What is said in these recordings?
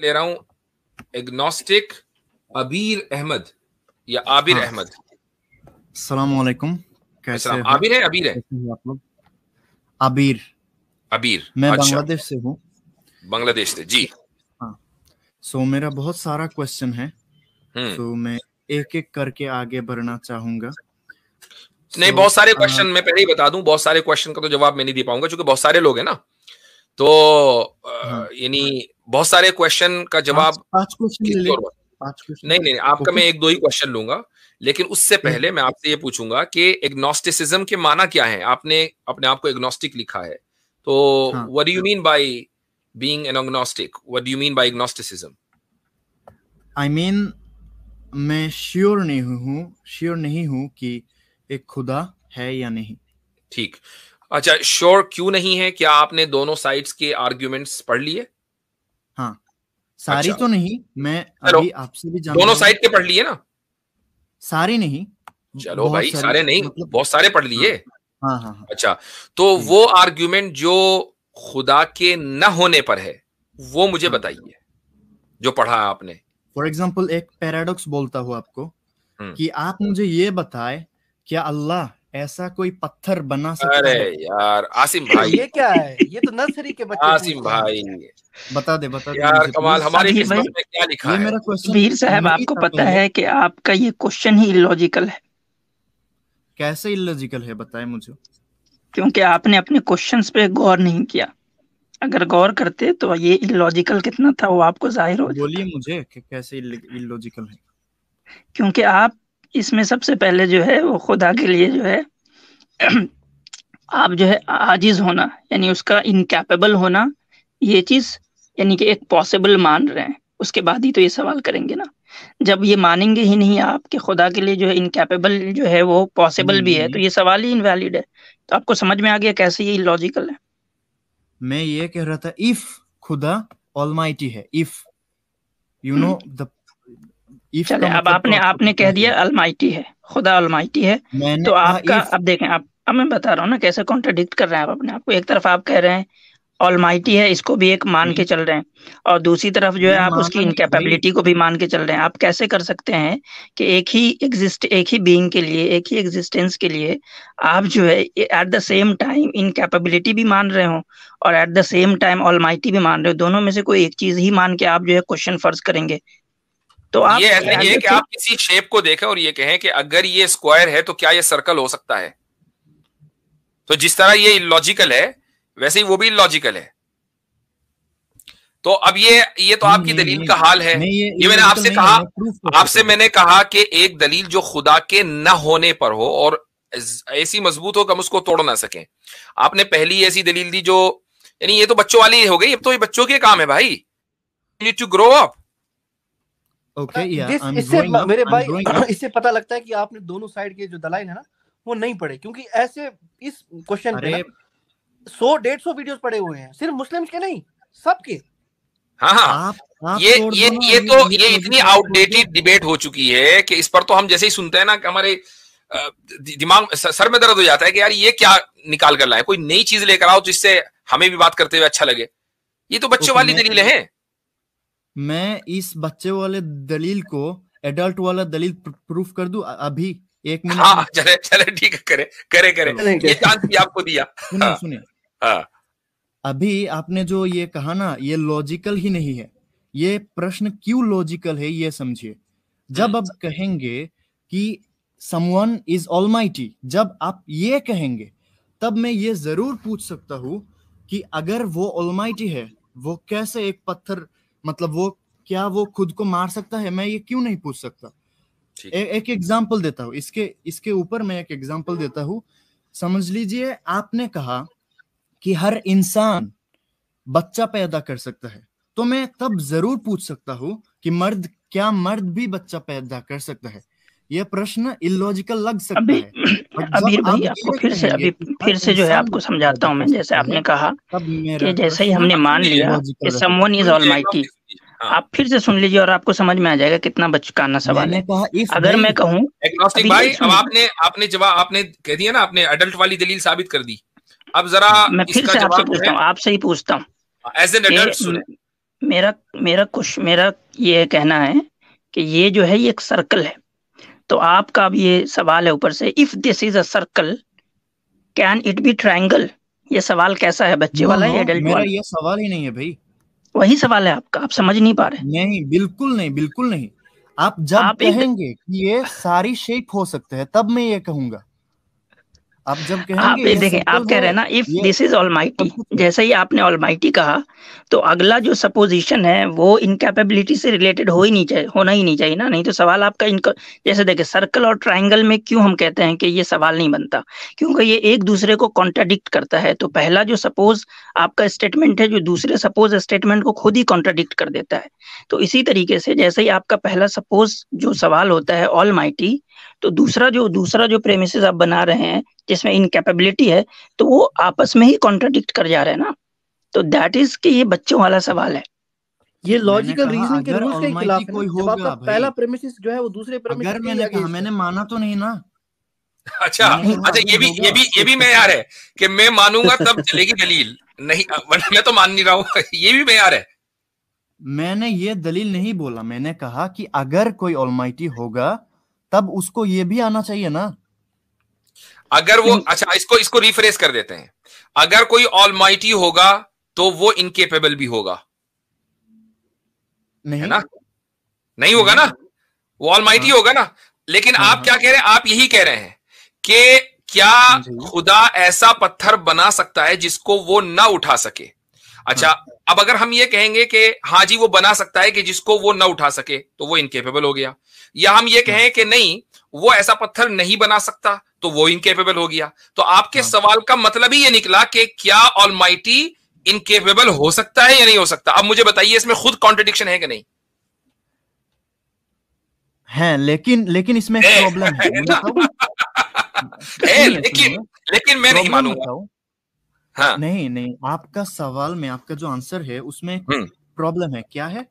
ले रहा हूं एग्नोस्टिक अबीर अहमद या आबिर अहमद। अस्सलाम वालेकुम, कैसे हो? आबिर है अबीर है? आप लोग? आबिर। अबीर, मैं अच्छा, बांग्लादेश से हूँ। बांग्लादेश से, जी हाँ, सो मेरा बहुत सारा क्वेश्चन है, सो मैं एक एक करके आगे बढ़ना चाहूंगा। नहीं, बहुत सारे क्वेश्चन, मैं पहले ही बता दूं, बहुत सारे क्वेश्चन का तो जवाब मैं नहीं दे पाऊंगा क्योंकि बहुत सारे लोग हैं ना, तो यानी बहुत सारे क्वेश्चन का जवाब 5 क्वेश्चन ले ले। 5 क्वेश्चन नहीं, आपका मैं 1-2 ही क्वेश्चन लूंगा, लेकिन उससे पहले मैं आपसे ये पूछूंगा कि एग्नोस्टिसिज्म के माना क्या है। आपने अपने आप को एग्नोस्टिक लिखा है, तो what do you mean by being an agnostic? What do you mean by agnosticism? I mean मैं श्योर नहीं हूँ कि एक खुदा है या नहीं। ठीक, अच्छा, श्योर क्यों नहीं है? क्या आपने दोनों साइड्स के आर्ग्यूमेंट्स पढ़ लिए? हाँ, सारी तो नहीं, मैं अभी आपसे भी जानना, दोनों साइड के पढ़ लिए ना? सारी नहीं, चलो भाई, सारे नहीं, मतलब बहुत सारे पढ़ लिए। हाँ। अच्छा, तो वो आर्ग्यूमेंट जो खुदा के न होने पर है वो मुझे बताइए, जो पढ़ा है आपने। फॉर एग्जाम्पल एक पैराडॉक्स बोलता हूँ आपको कि आप मुझे ये बताए, क्या अल्लाह ऐसा कोई पत्थर बना सकता है? अरे यार आसिम भाई, ये क्या है? ये तो नर्सरी के बच्चे आसिम भाई बता दे यार, कमाल, हमारी किस्मत में क्या लिखा है? मेरा क्वेश्चन वीर साहब, आपको पता है कि आपका ये क्वेश्चन ही इलॉजिकल है। कैसे इलॉजिकल है, बताए मुझे। क्योंकि आपने अपने क्वेश्चंस पे गौर नहीं किया। अगर गौर करते तो ये इलॉजिकल कितना था वो आपको जाहिर हो जाता। बोलिए मुझे कि कैसे इलॉजिकल है। क्योंकि आप इसमें सबसे पहले जो है वो खुदा के लिए जो है आप जो है आजिज होना, यानी उसका इनकैपेबल होना, ये चीज यानी कि एक पॉसिबल मान रहे हैं। उसके बाद ही तो ये सवाल करेंगे ना। जब ये मानेंगे ही नहीं आप कि खुदा के लिए जो है इनकैपेबल जो है वो पॉसिबल भी है, तो ये सवाल ही इनवैलिड है। तो आपको समझ में आ गया कैसे ये इलॉजिकल है। मैं ये कह रहा था, इफ खुदा ऑलमाइटी है, if you know the if चले, अब आपने कह दिया अलमाइटी है, खुदा अलमाइटी है, तो आपका अब देखें, अब मैं बता रहा हूँ ना कैसे कॉन्ट्रडिक्ट कर रहे हैं आप अपने आप को। एक तरफ आप कह रहे हैं ऑलमाइटी है, इसको भी एक मान के चल रहे हैं, और दूसरी तरफ जो है आप उसकी इनकैपेबिलिटी को भी मान के चल रहे हैं। आप कैसे कर सकते हैं कि एक ही बीइंग के लिए, एक ही एग्जिस्टेंस के लिए आप जो है at the same time incapability भी मान रहे हो और at the same time almighty भी मान रहे हो? दोनों में से कोई एक चीज ही मान के आप जो है क्वेश्चन फर्ज करेंगे। तो आप ये ऐसा नहीं है कि आप किसी शेप को देखें और ये कहें कि अगर ये स्क्वायर है तो क्या ये सर्कल हो सकता है। तो जिस तरह ये इलॉजिकल है वैसे ही वो भी इलॉजिकल है। तो अब ये तो आपकी दलील का हाल है। ये मैंने आपसे कहा, मैंने कहा कि एक दलील जो खुदा के न होने पर हो और ऐसी मजबूत हो कि हम उसको तोड़ ना सकें। आपने पहली ऐसी दलील दी जो, यानी ये तो बच्चों वाली हो गई, अब तो ये बच्चों के काम है भाई। You need to grow up. इससे मेरे भाई इससे पता लगता है कि आपने दोनों साइड के जो दलाइल है ना वो नहीं पढ़े, क्योंकि ऐसे इस क्वेश्चन पे 100-150 वीडियोस पड़े हुए हैं, सिर्फ मुस्लिम्स के नहीं, सबके। हाँ, ये इतनी आउटडेटेड डिबेट हो चुकी है कि इस पर तो हम जैसे ही सुनते हैं ना कि हमारे दिमाग सर में दर्द हो जाता है कि यार ये क्या निकाल कर लाए, कोई नई चीज लेकर आओ जिससे हमें भी बात करते हुए अच्छा लगे। ये तो बच्चे वाली दलील है। मैं इस बच्चे वाले दलील को एडल्ट वाला दलील प्रूफ कर दूं अभी 1 मिनट? हाँ, चले ठीक है, करे ये चांस भी आपको दिया। सुनिए अभी आपने जो ये कहा ना, ये लॉजिकल ही नहीं है। ये प्रश्न क्यों लॉजिकल है ये समझिए। जब आप कहेंगे कि समवन इज ऑलमाइटी, जब आप ये कहेंगे तब मैं ये जरूर पूछ सकता हूं कि अगर वो ऑलमाइटी है वो कैसे एक पत्थर, मतलब वो क्या वो खुद को मार सकता है? मैं ये क्यों नहीं पूछ सकता? एक एग्जाम्पल देता हूँ, इसके ऊपर मैं एक एग्जाम्पल देता हूँ। समझ लीजिए आपने कहा कि हर इंसान बच्चा पैदा कर सकता है, तो मैं तब जरूर पूछ सकता हूँ कि मर्द भी बच्चा पैदा कर सकता है? यह प्रश्न इलॉजिकल लग सकता है। अबीर भाई आपको फिर से जो है आपको समझाता हूँ मैं। जैसे आपने कहा कि जैसे ही हमने मान लिया कि समवन इज ऑलमाइटी, आप फिर से सुन लीजिए और आपको समझ में आ जाएगा कितना बचकाना सवाल है। अगर मैं कहूँ एग्नोस्टिक भाई, अब आपने जवाब आपने कह दिया ना, आपने अडल्ट वाली दलील साबित कर दी। अब जरा मैं फिर से आपसे पूछता हूँ, आपसे ही पूछता हूँ, एज एन एडल्ट सुने। मेरा ये कहना है कि ये जो है ये एक सर्कल है। तो आपका अब ये सवाल है ऊपर से, if this is a circle can it be triangle. ये सवाल कैसा है, बच्चे वाला है या एडल्ट वाला? मेरा ये सवाल ही नहीं है भाई। वही सवाल है आपका, आप समझ नहीं पा रहे। नहीं, बिल्कुल नहीं, बिल्कुल नहीं। आप जब कहेंगे कि ये सारी शेप हो सकते हैं तब मैं ये कहूंगा। आप जब कहेंगे आप देखें, आप कह रहे हैं ना इफ दिस इज ऑलमाइटी, जैसे ही आपने ऑलमाइटी कहा तो अगला जो सपोजिशन है वो इनकैपेबिलिटी से रिलेटेड होना ही नहीं चाहिए ना। नहीं तो सवाल आपका जैसे देखिए सर्कल और ट्रायंगल में क्यों हम कहते हैं कि ये सवाल नहीं बनता, क्योंकि ये एक दूसरे को कॉन्ट्राडिक्ट करता है। तो पहला जो सपोज आपका स्टेटमेंट है जो दूसरे सपोज स्टेटमेंट को खुद ही कॉन्ट्राडिक्ट कर देता है। तो इसी तरीके से जैसे ही आपका पहला सपोज जो सवाल होता है ऑलमाइटी, तो दूसरा जो प्रेमिसेस आप बना रहे हैं जिसमें इनकैपेबिलिटी है, तो वो आपस में ही कॉन्ट्राडिक्ट कर जा रहे हैं ना। तो दैट इज कि ये बच्चों वाला सवाल है। ये लॉजिकल रीजनिंग के रूल्स के खिलाफ है। जब आपका पहला प्रेमिस जो है वो दूसरे प्रेमिस अगर मैंने कहा, मैंने माना तो नहीं ना। अच्छा, ये भी मेयार है कि मैं मानूंगा तब चलेगी दलील, नहीं मैं तो मान नहीं रहा हूं। ये भी मेयार है। मैंने ये दलील नहीं बोला, मैंने कहा कि अगर कोई ऑलमाइटी होगा तब उसको ये भी आना चाहिए ना। अगर वो, अच्छा इसको रिफ्रेश कर देते हैं, अगर कोई ऑलमाइटी होगा तो वो इनकेपेबल भी होगा, नहीं है ना? नहीं होगा ना, वो ऑलमाइटी होगा ना। लेकिन आप क्या कह रहे हैं? आप यही कह रहे हैं कि क्या खुदा ऐसा पत्थर बना सकता है जिसको वो ना उठा सके? अच्छा, अब अगर हम ये कहेंगे कि हाँ जी वो बना सकता है कि जिसको वो ना उठा सके, तो वो इनकेपेबल हो गया। या हम ये कहें कि नहीं वो ऐसा पत्थर नहीं बना सकता, तो वो इनकेपेबल हो गया। तो आपके सवाल का मतलब ही ये निकला कि क्या ऑलमाइटी इनकेपेबल हो सकता है या नहीं हो सकता? अब मुझे बताइए इसमें खुद कॉन्ट्रडिक्शन है कि नहीं है? लेकिन इसमें प्रॉब्लम है ना। लेकिन मैं नहीं मानूंगा। हाँ। नहीं, आपका सवाल में आपका जो आंसर है उसमें प्रॉब्लम है। क्या है?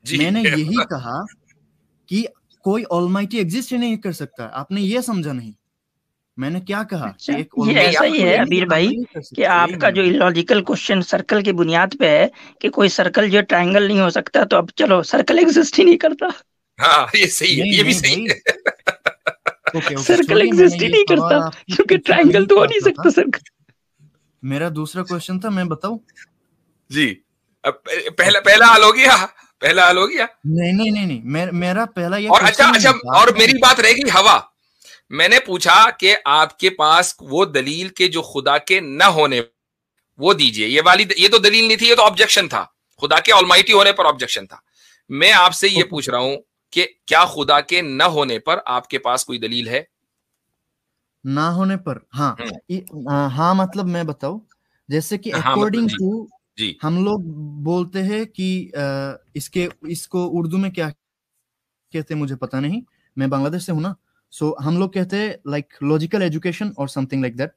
मैंने यही कहा कि कोई ऑलमाइटी एग्जिस्ट ही नहीं कर सकता। आपने ये समझा नहीं। मैंने क्या कहा? अच्छा, ये ऐसा ही है अबीर भाई कि आपका जो इलॉजिकल क्वेश्चन सर्कल की बुनियाद पे है कि कोई सर्कल जो ट्रायंगल नहीं हो सकता, तो अब चलो सर्कल एग्जिस्ट ही नहीं करता। हाँ, ये सही है, ये भी सही है। सर्कल एग्जिस्ट ही नहीं करता क्योंकि ट्रायंगल तो हो नहीं सकता सर्कल। मेरा दूसरा क्वेश्चन था, मैं बताऊं जी? अब पहला हल हो गया, पहला हल हो गया। नहीं, मेरा पहला ये। और अच्छा, और मेरी बात रहेगी हवा। मैंने पूछा कि आपके पास वो दलील के जो खुदा के न होने, वो दीजिए। ये तो दलील नहीं थी, ये तो ऑब्जेक्शन था। खुदा के ऑलमाइटी होने पर ऑब्जेक्शन था। मैं आपसे ये पूछ रहा हूं कि क्या खुदा के न होने पर आपके पास कोई दलील है? ना होने पर? हाँ, हाँ मतलब मैं बताऊं, जैसे कि अकॉर्डिंग टू हम लोग बोलते हैं कि इसको उर्दू में क्या कहते हैं मुझे पता नहीं, मैं बांग्लादेश से हूं ना। सो हम लोग कहते हैं लाइक लॉजिकल एजुकेशन और समथिंग लाइक दैट।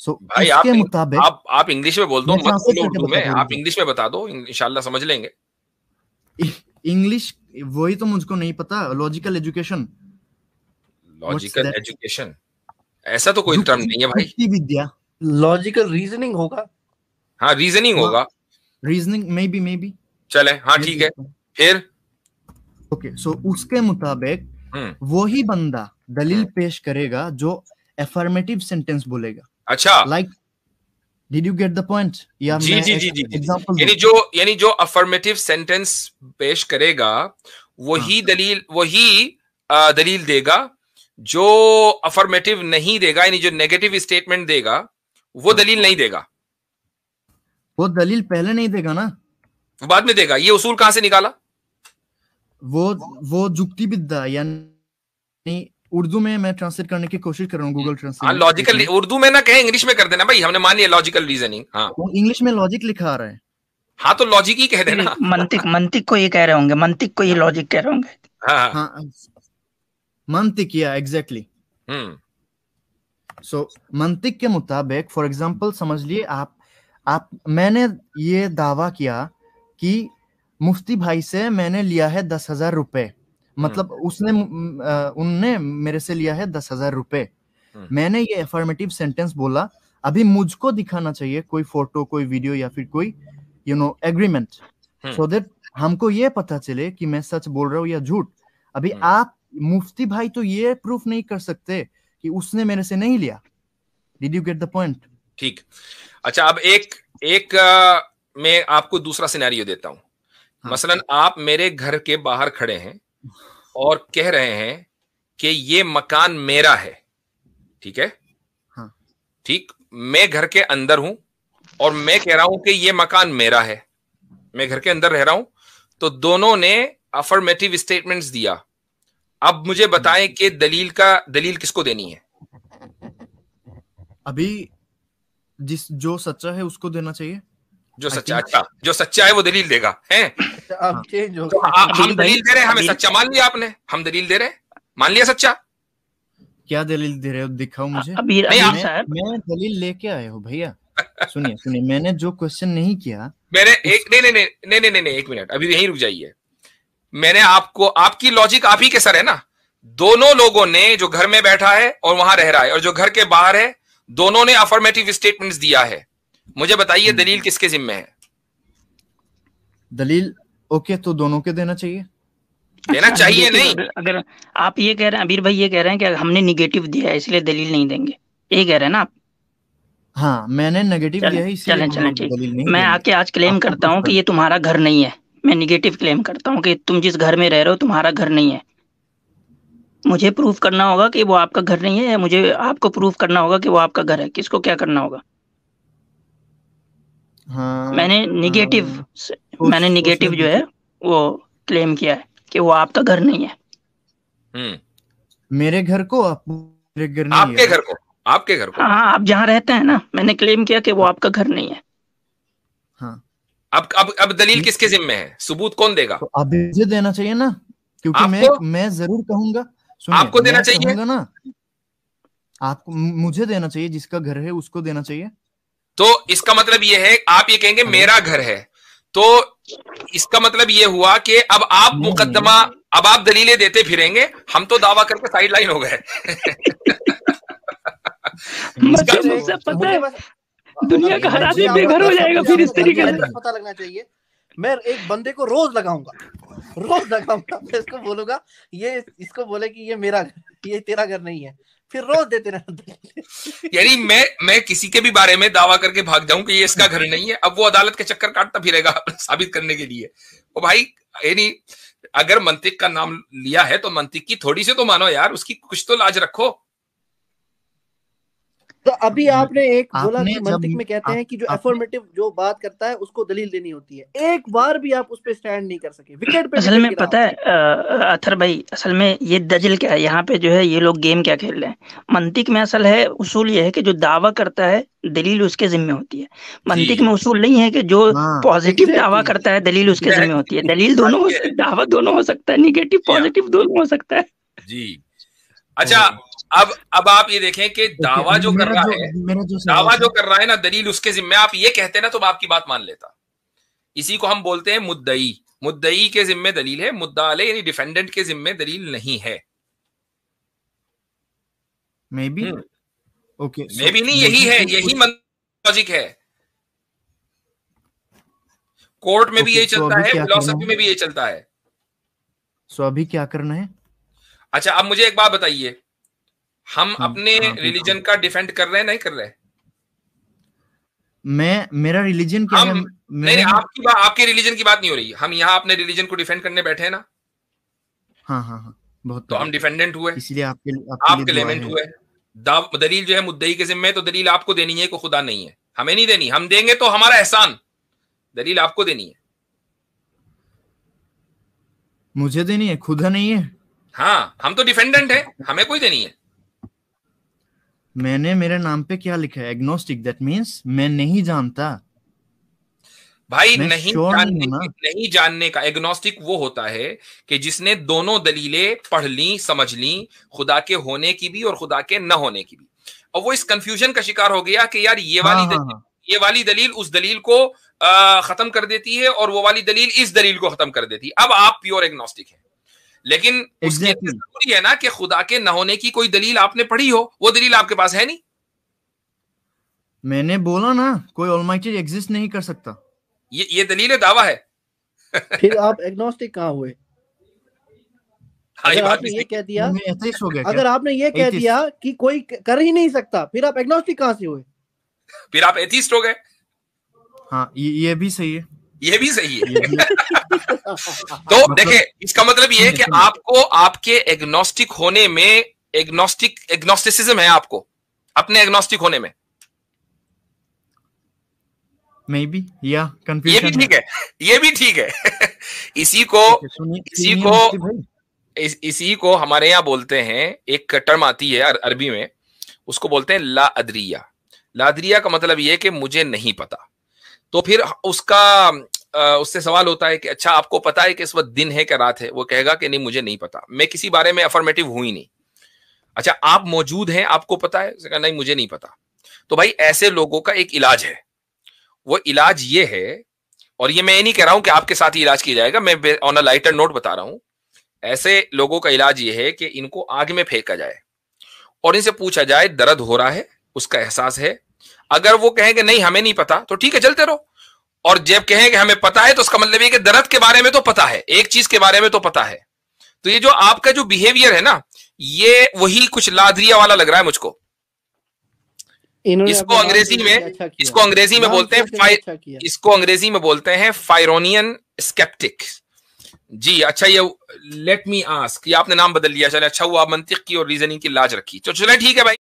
सो इसके मुताबिक आप इंग्लिश में बोल दो, मत बोलो उर्दू में। आप इंग्लिश में बता दो, इंशाल्लाह समझ लेंगे। इंग्लिश वही तो मुझको नहीं पता। लॉजिकल एजुकेशन ऐसा तो कोई टर्म नहीं है भाई। विद्या, लॉजिकल रीजनिंग होगा। हाँ, रीजनिंग होगा, रीजनिंग मे बी चले। हाँ ठीक है, फिर ओके। सो उसके मुताबिक वही बंदा दलील पेश करेगा जो अफर्मेटिव सेंटेंस बोलेगा। अच्छा, like did you get the point? या जी। यानी जो अफर्मेटिव सेंटेंस पेश करेगा वही दलील देगा। जो अफर्मेटिव नहीं देगा, यानी जो नेगेटिव स्टेटमेंट देगा, वो दलील नहीं देगा। वो दलील पहले नहीं देगा ना, वो बाद में देगा। ये उसूल कहां से निकाला? वो जुक्ति विद्या, यानी उर्दू में मैं ट्रांसलेट करने की कोशिश कर रहा हूँ गूगल ट्रांसलेट। लॉजिकल उर्दू में ना कहे, इंग्लिश में कर देना भाई। हमने मान लिया लॉजिकल रीजनिंग। हाँ, इंग्लिश में लॉजिक लिखा आ रहा है। हाँ, तो लॉजिक ही कह देना। मंतिक को ये कह रहे होंगे, मंतिक को ये लॉजिक कह रहे होंगे। हाँ, मंतिक, या एग्जैक्टली। सो मंतिक के मुताबिक फॉर एग्जांपल समझ लिए आप मैंने ये दावा किया कि मुफ्ती भाई से मैंने लिया है 10,000 रुपए। मतलब उनने मेरे से लिया है 10,000 रुपए। मैंने ये अफर्मेटिव सेंटेंस बोला। अभी मुझको दिखाना चाहिए कोई फोटो, कोई वीडियो या फिर कोई एग्रीमेंट, सो दैट हमको ये पता चले कि मैं सच बोल रहा हूँ या झूठ। अभी आप मुफ्ती भाई तो ये प्रूफ नहीं कर सकते कि उसने मेरे से नहीं लिया। Did you get the point? ठीक। अच्छा, अब एक मैं आपको दूसरा सिनेरियो देता हूं। हाँ। मसलन आप मेरे घर के बाहर खड़े हैं और कह रहे हैं कि ये मकान मेरा है, ठीक है? हाँ। ठीक, मैं घर के अंदर हूं और मैं कह रहा हूं कि ये मकान मेरा है, मैं घर के अंदर रह रहा हूं, तो दोनों ने अफर्मेटिव स्टेटमेंट्स दिया। अब मुझे बताएं कि दलील किसको देनी है? अभी जो सच्चा है उसको देना चाहिए। जो सच्चा, अच्छा, जो सच्चा है वो दलील देगा, हैं? अब चेंज हो गया। हम दलील दे रहे हैं, हमें सच्चा मान लिया आपने, हम दलील दे रहे हैं, मान लिया सच्चा। क्या दलील दे रहे हो, दिखाओ मुझे। मैं दलील लेके आया हूँ भैया। सुनिए, मैंने जो क्वेश्चन नहीं किया, मैंने नहीं, एक मिनट, अभी यहीं रुक जाइए। मैंने आपको, आपकी लॉजिक आप ही के सर है ना। दोनों लोगों ने, जो घर में बैठा है और वहां रह रहा है और जो घर के बाहर है, दोनों ने अफर्मेटिव स्टेटमेंट्स दिया है। मुझे बताइए दलील किसके जिम्मे है? दलील ओके, तो दोनों के देना चाहिए। देना चाहिए नहीं। अगर आप ये कह रहे हैं, अबीर भाई ये कह रहे हैं कि हमने निगेटिव दिया है इसलिए दलील नहीं देंगे, ये कह रहे हैं ना आप? हाँ, मैंने नेगेटिव दिया है इसलिए दलील नहीं। मैं आके आज क्लेम करता हूँ कि ये तुम्हारा घर नहीं है। मैं निगेटिव क्लेम करता हूँ कि तुम जिस घर में रह रहे हो तुम्हारा घर नहीं है। मुझे प्रूफ करना होगा कि वो आपका घर नहीं है, या मुझे आपको प्रूफ करना होगा कि वो आपका घर है? किसको क्या करना होगा? हाँ, मैंने निगेटिव जो है वो क्लेम किया है कि वो आपका घर नहीं है। मेरे घर को मेरे घर नहीं, आपके घर को हाँ, आप जहाँ रहते हैं ना, मैंने क्लेम किया कि वो आपका घर नहीं है। हाँ। अब दलील किसके जिम्मे है? सबूत कौन देगा? तो अब मुझे देना चाहिए ना, क्योंकि मैं जरूर कहूंगा। आपको देना चाहिए ना, आपको, मुझे देना चाहिए। जिसका घर है उसको देना चाहिए। तो इसका मतलब ये है, आप ये कहेंगे मेरा घर है, तो इसका मतलब ये हुआ कि अब आप मुकदमा, अब आप दलीलें देते फिरेंगे, हम तो दावा करके साइड लाइन हो गए। पता है, दुनिया का हर आदमी बेघर हो जाएगा फिर इस तरीके से। पता लगना चाहिए। मैं एक बंदे को रोज लगाऊंगा, मैं इसको बोलूंगा, ये इसको बोले कि ये मेरा घर, ये तेरा घर नहीं है, फिर रोज देते रहते। यानी मैं किसी के भी बारे में दावा करके भाग जाऊं कि ये इसका घर नहीं है, अब वो अदालत के चक्कर काटता फिरेगा साबित करने के लिए। ओ भाई, यानी अगर मंतिक का नाम लिया है तो मंतिक की थोड़ी सी तो मानो यार, उसकी कुछ तो लाज रखो। तो अभी आपने एक बोला कि मंतिक में कहते हैं कि जो अफर्मेटिव जो बात करता है उसको दलील देनी होती है। एक बार भी आप उस पे स्टैंड नहीं कर सके, विकेट पे। असल में पता है अथर भाई, असल में ये दजल क्या है यहाँ पे, जो है ये लोग गेम क्या खेल रहे हैं। मंतिक में असल है, उसूल ये है कि जो दावा करता है दलील उसके जिम्मे होती है। मंतिक में उसूल नहीं है कि जो पॉजिटिव दावा करता है दलील उसके जिम्मे होती है। दलील दोनों हो सकता है, दावा दोनों हो सकता है, निगेटिव पॉजिटिव दोनों हो सकता है जी। अच्छा, अब आप ये देखें कि दावा जो कर रहा है ना, दलील उसके जिम्मे। आप ये कहते हैं ना तो मैं आपकी बात मान लेता। इसी को हम बोलते हैं मुद्दई के जिम्मे दलील है, मुद्दा अलैह यानी डिफेंडेंट के जिम्मे दलील नहीं है। मे बी नहीं, यही है, यही लॉजिक है। कोर्ट में भी यही चलता है, फिलॉसफी में भी यही चलता है। सो अभी क्या करना है? अच्छा, अब मुझे एक बात बताइए, हम अपने रिलीजन का डिफेंड कर रहे हैं, नहीं कर रहे? मेरा रिलीजन क्या है? नहीं, आपके रिलीजन की बात नहीं हो रही। हम यहाँ अपने रिलीजन को डिफेंड करने बैठे हैं ना। हाँ, बहुत। तो हम डिफेंडेंट हुए, इसलिए आप क्लेमेंट हुए। दलील जो है मुद्दई के जिम्मे, तो दलील आपको देनी है, को खुदा नहीं है, हमें नहीं देनी। हम देंगे तो हमारा एहसान, दलील आपको देनी है। मुझे देनी है, खुदा नहीं है। हाँ, हम तो डिफेंडेंट है, हमें कोई देनी है। मैंने मेरे नाम पे क्या लिखा है? एग्नोस्टिक। दैट मींस मैं नहीं जानता भाई। नहीं जानने का एग्नोस्टिक वो होता है कि जिसने दोनों दलीलें पढ़ ली, समझ ली, खुदा के होने की भी और खुदा के न होने की भी, और वो इस कंफ्यूजन का शिकार हो गया कि यार ये वाली दलील उस दलील को खत्म कर देती है और वो वाली दलील इस दलील को खत्म कर देती है। अब आप प्योर एग्नोस्टिक हैं, लेकिन उसके अंदर जरूरी है ना कि खुदा के न होने की कोई दलील आपने पढ़ी हो। वो दलील आपके पास है नहीं। मैंने बोला ना, कोई ऑलमाइटी एग्जिस्ट नहीं कर सकता। ये दलील दावा है। फिर आप एग्नोस्टिक कहाँ हुए? अगर आपने ये कह दिया, अगर आपने ये कह दिया कि कोई कर ही नहीं सकता, फिर आप एग्नोस्टिक कहाँ से हुए? फिर आप एथिस्ट हो गए। हाँ, ये भी सही है, ये भी सही है। तो देखिए, इसका मतलब ये है कि आपको आपके एग्नोस्टिक होने में एग्नोस्टिसिज्म है, आपको अपने एग्नोस्टिक होने में। मे बी या कंफ्यूजन, ये भी ठीक है, ये भी ठीक है। इसी को हमारे यहाँ बोलते हैं, एक टर्म आती है अरबी में, उसको बोलते हैं ला अदरिया। ला अदरिया का मतलब ये है कि मुझे नहीं पता। तो फिर उससे सवाल होता है कि अच्छा आपको पता है कि इस वक्त दिन है कि रात है? वो कहेगा कि नहीं मुझे नहीं पता, मैं किसी बारे में अफर्मेटिव हूं ही नहीं। अच्छा आप मौजूद हैं, आपको पता है? नहीं मुझे नहीं पता। तो भाई ऐसे लोगों का एक इलाज है, वो इलाज ये है, और ये मैं ये नहीं कह रहा हूं कि आपके साथ ही इलाज किया जाएगा, मैं ऑन अ लाइटर नोट बता रहा हूं। ऐसे लोगों का इलाज ये है कि इनको आग में फेंका जाए और इनसे पूछा जाए दर्द हो रहा है, उसका एहसास है? अगर वो कहेंगे नहीं हमें नहीं पता, तो ठीक है चलते रहो। और जब कहें कि हमें पता है, तो उसका मतलब ये कि दर्द के बारे में तो पता है, एक चीज के बारे में तो पता है। तो ये जो आपका जो बिहेवियर है ना, ये वही कुछ लादरिया वाला लग रहा है मुझको। इसको अंग्रेजी में बोलते हैं, इसको अंग्रेजी में बोलते हैं फायरोनियन स्केप्टिक। जी अच्छा, ये लेट मी आस्क, ये आपने नाम बदल लिया, चले अच्छा हुआ, आप मंतिक की और रीजनिंग की लाज रखी, तो चले ठीक है भाई।